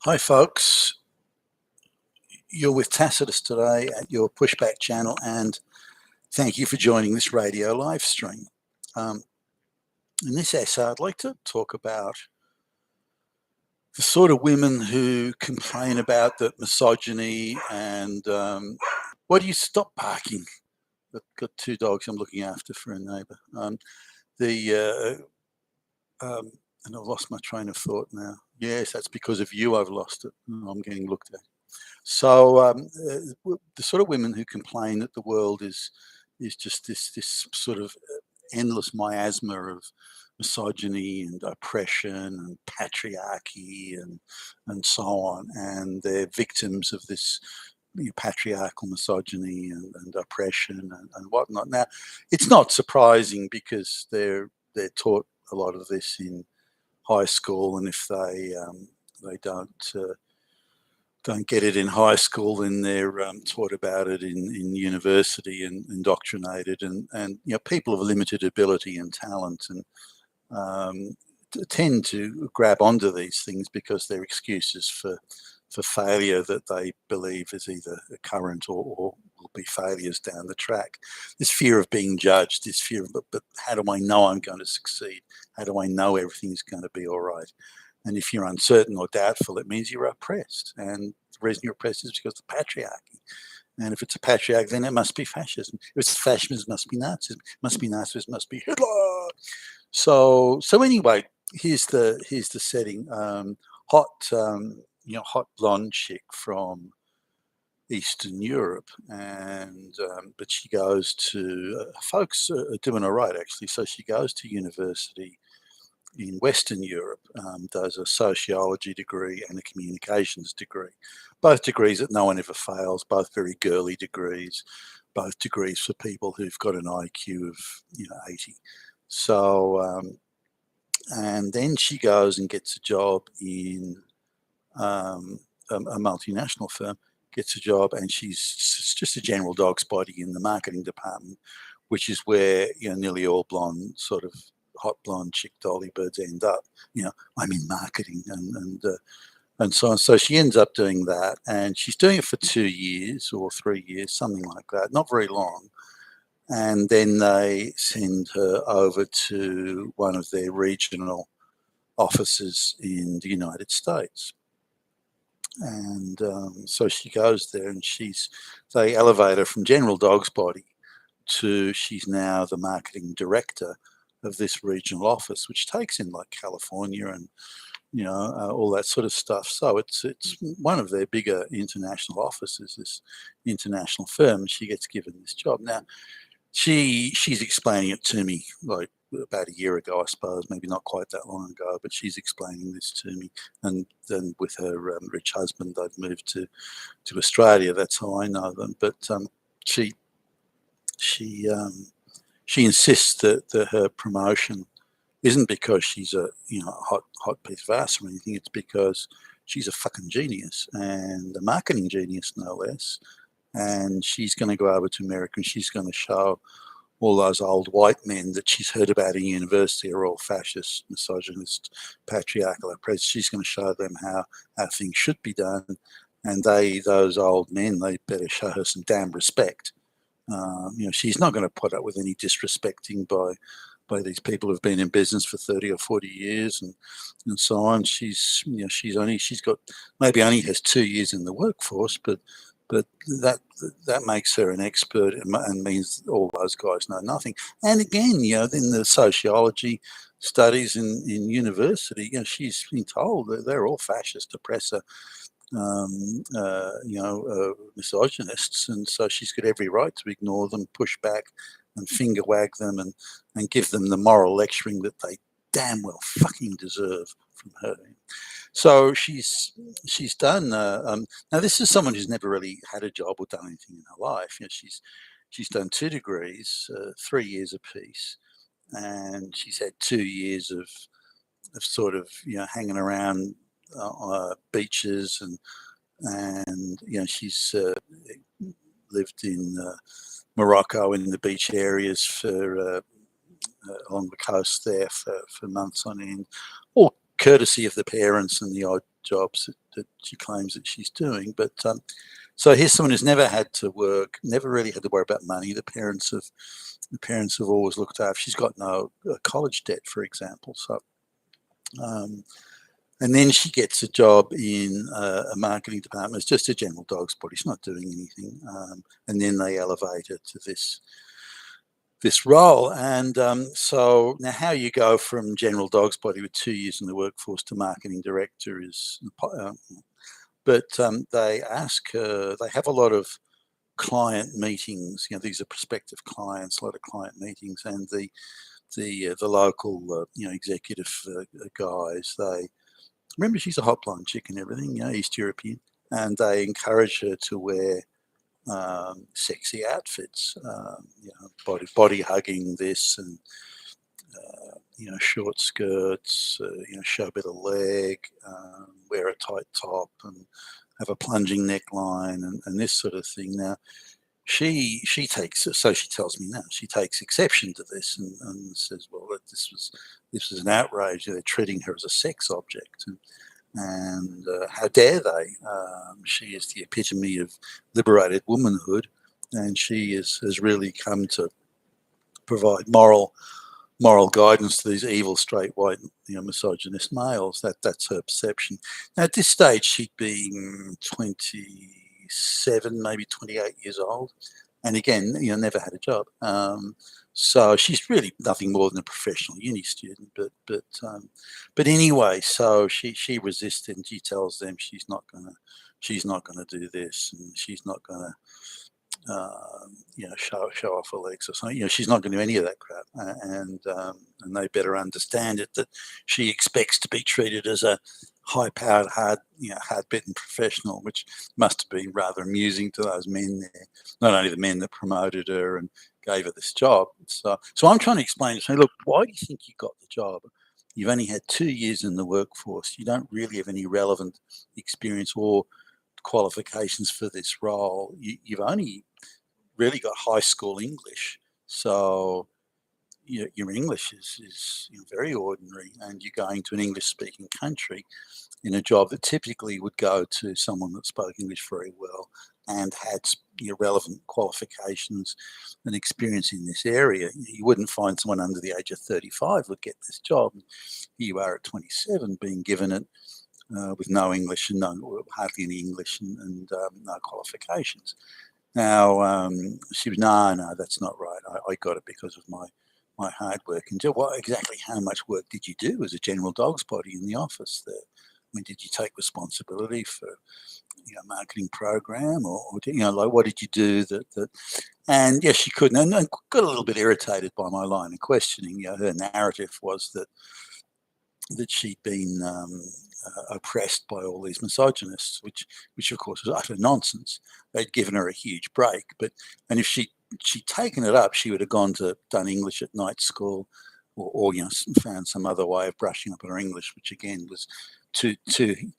Hi, folks. You're with Tacitus today at your Pushback channel, and thank you for joining this radio live stream. In this essay, I'd like to talk about the sort of women who complain about the misogyny and why do you stop barking? I've got two dogs I'm looking after for a neighbour. And I've lost my train of thought now. Yes, that's because of you I've lost it. I'm getting looked at. So the sort of women who complain that the world is just this sort of endless miasma of misogyny and oppression and patriarchy and so on, and they're victims of this patriarchal misogyny and oppression and whatnot. Now, it's not surprising because they're taught a lot of this in high school, and if they don't get it in high school, then they're taught about it in university and indoctrinated, and people of limited ability and talent and tend to grab onto these things because they're excuses for failure that they believe is either current or will be failures down the track. This fear of being judged, this fear of, but how do I know I'm going to succeed? How do I know everything's going to be all right? And if you're uncertain or doubtful, it means you're oppressed. And the reason you're oppressed is because of the patriarchy. And if it's a patriarch, then it must be fascism. If it's fascism, it must be Nazism. It must be Nazism, it must be Hitler. So anyway, here's the setting. Hot blonde chick from Eastern Europe, and but she goes to folks are doing all right actually. So she goes to university in Western Europe, does a sociology degree and a communications degree, both degrees that no one ever fails, both very girly degrees, both degrees for people who've got an IQ of 80. So and then she goes and gets a job in a multinational firm, gets a job, and she's just a general dog's body in the marketing department, which is where nearly all blonde sort of hot blonde chick dolly birds end up. I'm in marketing and so on. So she ends up doing that, and she's doing it for 2 years or 3 years, something like that, not very long. And then they send her over to one of their regional offices in the United States. And so she goes there, and they elevate her from general dog's body to she's now the marketing director of this regional office, which takes in like California and all that sort of stuff. So it's one of their bigger international offices, this international firm, and she gets given this job. Now she's explaining it to me like about a year ago, I suppose, maybe not quite that long ago, but she's explaining this to me. And then with her rich husband, they've moved to Australia. That's how I know them. But she insists that her promotion isn't because she's a hot piece of ass or anything. It's because she's a fucking genius, and a marketing genius, no less. And she's going to go over to America, and she's going to show all those old white men that she's heard about in university are all fascist, misogynist, patriarchal, oppressed. She's going to show them how things should be done. And those old men, they better show her some damn respect. She's not going to put up with any disrespecting by these people who've been in business for 30 or 40 years and so on. She's got maybe only has 2 years in the workforce, but that makes her an expert and means all those guys know nothing. And again, in the sociology studies in university, she's been told that they're all fascist, oppressor, misogynists, and so she's got every right to ignore them, push back, and finger wag them, and give them the moral lecturing that they damn well fucking deserve from her. So she's done. Now this is someone who's never really had a job or done anything in her life. She's done 2 degrees, 3 years apiece, and she's had 2 years of sort of hanging around beaches and she's lived in Morocco in the beach areas for along the coast there for months on end, all courtesy of the parents and the odd jobs that she claims that she's doing. But so here's someone who's never had to work, never really had to worry about money. The parents have always looked after. She's got no college debt, for example. So, and then she gets a job in a marketing department. It's just a general dog's body. She's not doing anything. And then they elevate her to this role. And so now how you go from general dog's body with 2 years in the workforce to marketing director is, but they ask her, they have a lot of client meetings. These are prospective clients, a lot of client meetings, and the local executive guys, they remember she's a hot blonde chick and everything, East European, and they encourage her to wear sexy outfits, body hugging this, and short skirts, show a bit of leg, wear a tight top, and have a plunging neckline, and this sort of thing. Now, she takes, so she tells me now, she takes exception to this, and says, well, this was an outrage. They're treating her as a sex object, and how dare they? She is the epitome of liberated womanhood, and she has really come to provide moral guidance to these evil straight white misogynist males. That's her perception. Now, at this stage, she'd been 27, maybe 28 years old, and again, never had a job. So she's really nothing more than a professional uni student. But anyway, so she resisted, and she tells them she's not gonna do this, and she's not gonna show off her legs or something. She's not going to do any of that crap, and they better understand it, that she expects to be treated as a high-powered, hard-bitten professional, which must have been rather amusing to those men there. Not only the men that promoted her and gave her this job. So I'm trying to explain to her, look, why do you think you got the job? You've only had 2 years in the workforce. You don't really have any relevant experience or qualifications for this role. You've only really got high school English, so your English is very ordinary, and you're going to an English-speaking country in a job that typically would go to someone that spoke English very well and had relevant qualifications and experience in this area. You wouldn't find someone under the age of 35 would get this job. Here you are at 27 being given it with no English and hardly any English and no qualifications. Now, she was, no, that's not right. I got it because of my hard work. And exactly how much work did you do as a general dog's body in the office there? I mean, did you take responsibility for marketing program, or like what did you do that? And yes, she couldn't, and got a little bit irritated by my line of questioning. Her narrative was that she'd been oppressed by all these misogynists, which of course was utter nonsense. They'd given her a huge break, and if she'd taken it up, she would have done English at night school, or found some other way of brushing up her English, which again was two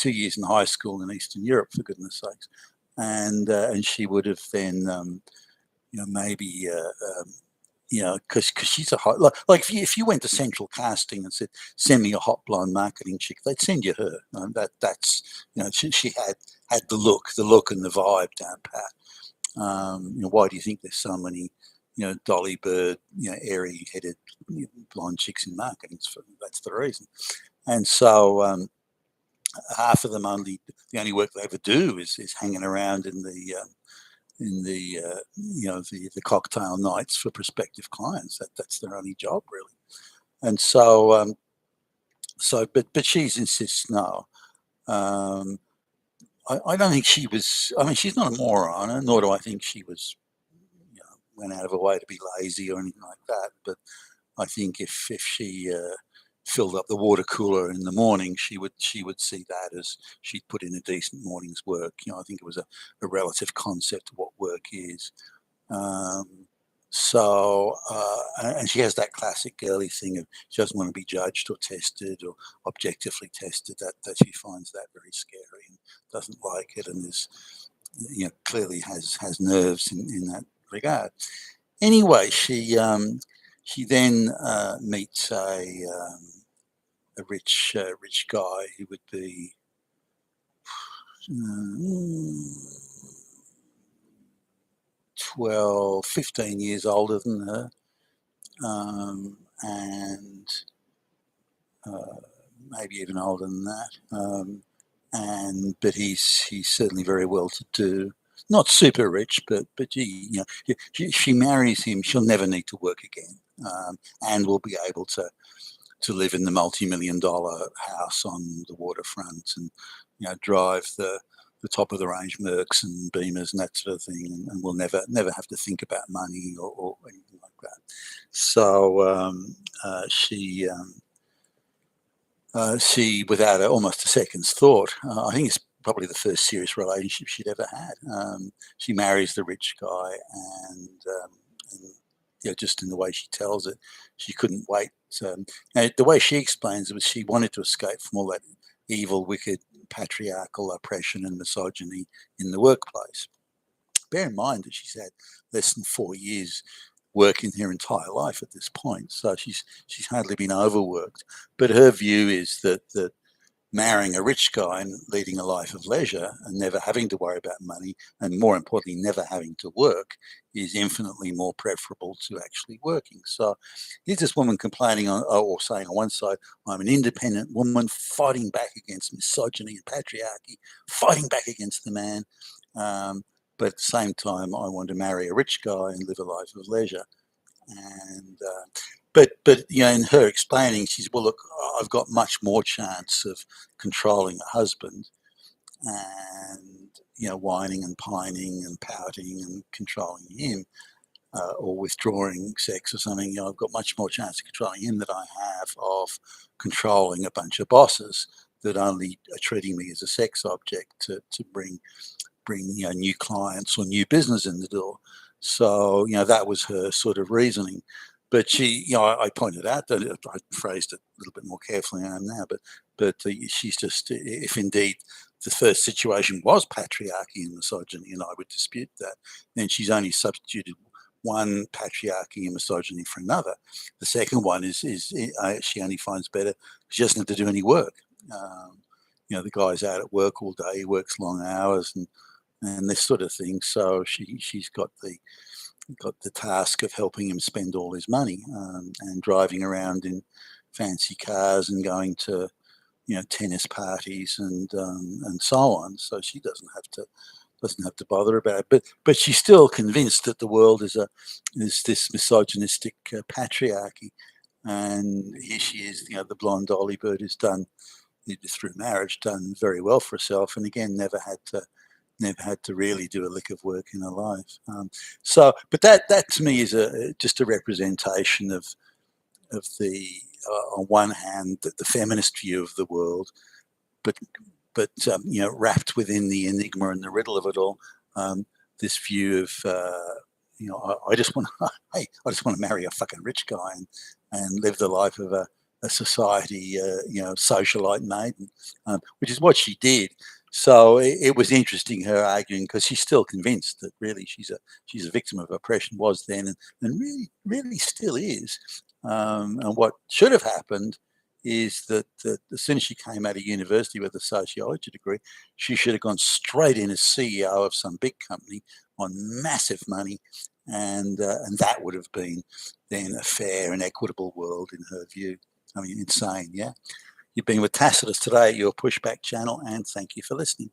years in high school in Eastern Europe, for goodness sakes, and she would have then maybe. Because she's a hot, like if you went to central casting and said, send me a hot blonde marketing chick, they'd send you her. That's she had the look and the vibe down pat. Why do you think there's so many Dolly Bird, airy headed blonde chicks in marketing? That's the reason. And so half of them the only work they ever do is hanging around in the the cocktail nights for prospective clients. That's their only job, really. And so but she insists no. I don't think she was. I mean, she's not a moron, nor do I think she was went out of her way to be lazy or anything like that. But I think if she filled up the water cooler in the morning, she would see that as she'd put in a decent morning's work. I think it was a relative concept of what work is. And she has that classic girly thing of she doesn't want to be judged or tested or objectively tested. That she finds that very scary and doesn't like it, and is clearly has nerves in that regard. Anyway, she then meets a rich guy who would be 12, 15 years older than her, and maybe even older than that. But he's certainly very well to do. Not super rich, but she marries him, she'll never need to work again, and will be able to live in the multi-million-dollar house on the waterfront, and drive the top of the range Mercs and Beamers and that sort of thing, and we'll never have to think about money or anything like that. So she, without almost a second's thought, I think it's probably the first serious relationship she'd ever had. She marries the rich guy, and just in the way she tells it, she couldn't wait. Now, the way she explains it was she wanted to escape from all that evil, wicked, patriarchal oppression and misogyny in the workplace. Bear in mind that she's had less than 4 years working her entire life at this point, so she's hardly been overworked. But her view is that marrying a rich guy and leading a life of leisure and never having to worry about money, and more importantly, never having to work, is infinitely more preferable to actually working. So here's this woman complaining or saying on one side, I'm an independent woman fighting back against misogyny and patriarchy, fighting back against the man. But at the same time, I want to marry a rich guy and live a life of leisure. And but in her explaining, she's, well, look, I've got much more chance of controlling a husband and whining and pining and pouting and controlling him, or withdrawing sex or something. I've got much more chance of controlling him than I have of controlling a bunch of bosses that only are treating me as a sex object to bring new clients or new business in the door. So that was her sort of reasoning. But she, I pointed out that I phrased it a little bit more carefully than I am now. But she's just, if indeed the first situation was patriarchy and misogyny, and I would dispute that, then she's only substituted one patriarchy and misogyny for another. The second one is she only finds better. She doesn't have to do any work. The guy's out at work all day. He works long hours and this sort of thing. So she's got the task of helping him spend all his money, and driving around in fancy cars and going to tennis parties and so on. So she doesn't have to bother about it. But she's still convinced that the world is this misogynistic patriarchy. And here she is, the blonde Dolly Bird, who's done through marriage done very well for herself, and again never had to really do a lick of work in her life. But that to me is just a representation of the on one hand the feminist view of the world, but wrapped within the enigma and the riddle of it all, this view of I just want I just want to marry a fucking rich guy and live the life of a society socialite maiden, which is what she did. So it was interesting, her arguing, because she's still convinced that really she's a victim of oppression, was then, and really still is. And what should have happened is that as soon as she came out of university with a sociology degree, she should have gone straight in as CEO of some big company on massive money, and that would have been then a fair and equitable world in her view. I mean, insane, yeah? You've been with Tacitus today at your Pushback channel, and thank you for listening.